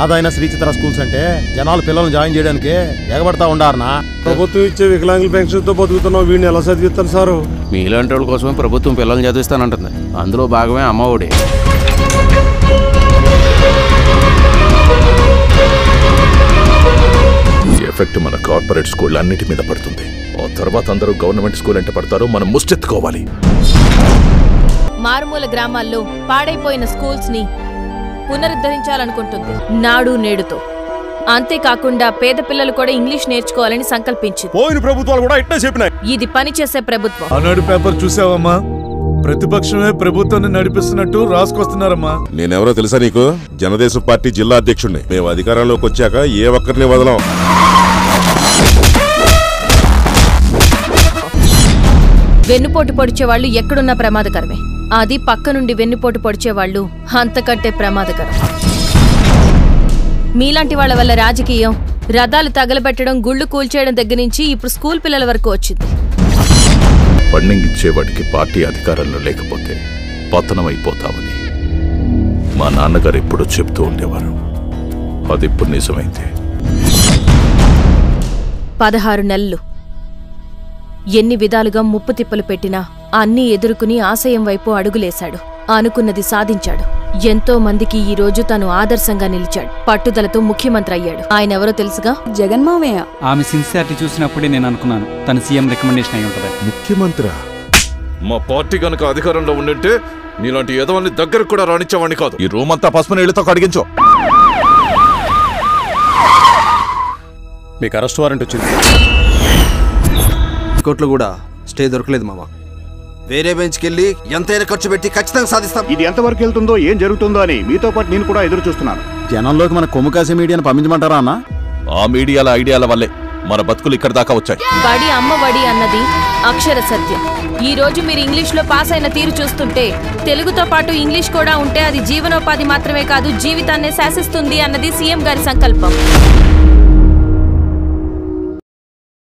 మాదైన Srichitra schools అంటే జనాలు పిల్లల్ని జాయిన్ చేయడానికి ఎగబడతా ఉండారనా. ప్రభుత్వం ఇచ్చే వికలాంగుల పెన్షన్ తో బతుకుతున్నాం, వీడిని ఎలా చదివిస్తాను సారు? మీలాంటి వాళ్ళ కోసమే ప్రభుత్వం పిల్లల్ని చదివిస్తానంటుంది. అందులో భాగమే అమ్మఒడి. ఎఫెక్ట్ మన కార్పొరేట్ స్కూల్ అన్నిటి మీద పడుతుంది. ఆ తర్వాత అందరూ గవర్నమెంట్ స్కూల్ అంటే పడతారో మనం ముష్టెత్తుకోవాలి. మారుమూల గ్రామాల్లో పాడైపోయిన స్కూల్స్ ని పునరుద్ధరించాలనుకుంటుంది నాడు నేడుతో. అంతేకాకుండా పేద పిల్లలు కూడా ఇంగ్లీష్ నేర్చుకోవాలని సంకల్పించింది. పోయిన ప్రభుత్వాలు కూడా ఇట్లా చెప్పినాయి. ఇది పనిచేసే ప్రభుత్వం. ఆనాడు పేపర్ చూసావమ్మా? ప్రతిపక్షమే ప్రభుత్వాన్ని నడిపిస్తున్నట్టు రాసుకొస్తున్నారమ్మా. నేనెవరో తెలుసా నీకు? జనదేశం పార్టీ జిల్లా అధ్యక్షుడిని. మేము అధికారంలోకి వచ్చాక ఏ ఒక్కరిని వదలం. వెన్నుపోటు పొడిచేవాళ్లు ఎక్కడున్నా ప్రమాదకరమే. అది పక్క నుండి వెన్నుపోటు పొడిచేవాళ్లు అంతకంటే ప్రమాదకరం. మీలాంటి వాళ్ల వల్ల రాజకీయం, రథాలు తగలబెట్టడం, గుళ్లు కూల్చేయడం దగ్గర నుంచి ఇప్పుడు స్కూల్ పిల్లల వరకు వచ్చింది. ఫండింగ్ ఇచ్చేవాడికి పార్టీ అధికారంలో లేకపోతే పతనం అయిపోతామని మా నాన్నగారు ఎప్పుడూ చెప్తూ ఉండేవారు. అది ఇప్పుడు నిజమైంది. 16 నెలలు ఎన్ని విధాలుగా ముప్పు తిప్పలు పెట్టినా అన్నీ ఎదుర్కొని ఆశయం వైపు అడుగులేశాడు. అనుకున్నది సాధించాడు. ఎంతో మందికి ఈ రోజు తను ఆదర్శంగా నిలిచాడు. పట్టుదలతో ముఖ్యమంత్రి అయ్యాడు. ఆయన ఎవరో తెలుసుగా? జగన్మావయ్య. ఆమె సిన్సియారిటీ చూసినప్పుడే నేను అనుకున్నాను తన సీఎం రికమెండేషన్ అయి ఉంటుంది. ముఖ్యమంత్రి మా పార్టీ గనక అధికారంలో ఉండింటే నీలాంటి ఎదవల్ని దగ్గరకు కూడా రాణించేవాడిని కాదు. ఈ రూమ్ అంతా పసుపు నీళ్లతో కడిగించు. మీకు అరెస్ట్ వారెంట్ వచ్చింది. కోర్టులో కూడా స్టే దొరకలేదు మామ. వేరే బెంచ్కి వెళ్ళి ఎంతైనా ఖర్చు పెట్టి ఖచ్చితంగా సాధిస్తాం. ఇది ఎంతవరకు వెళ్తుందో, ఏం జరుగుతుందో అని మీతో పాటు నేను కూడా ఎదురు చూస్తున్నాను. జనంలోకి మన కొమ్ము కాసే మీడియాను పంపించమంటారా అన్న? ఆ మీడియాల ఐడియాల వల్లే మన బతుకులు ఇక్కడ దాకా వచ్చాయి. బడి అమ్మఒడి అన్నది అక్షర సత్యం. ఈ రోజు మీరు ఇంగ్లీష్ లో పాస్ అయిన తీరు చూస్తుంటే తెలుగుతో పాటు ఇంగ్లీష్ కూడా ఉంటే అది జీవనోపాధి మాత్రమే కాదు, జీవితాన్నే శాసిస్తుంది అన్నది సీఎం గారి సంకల్పం.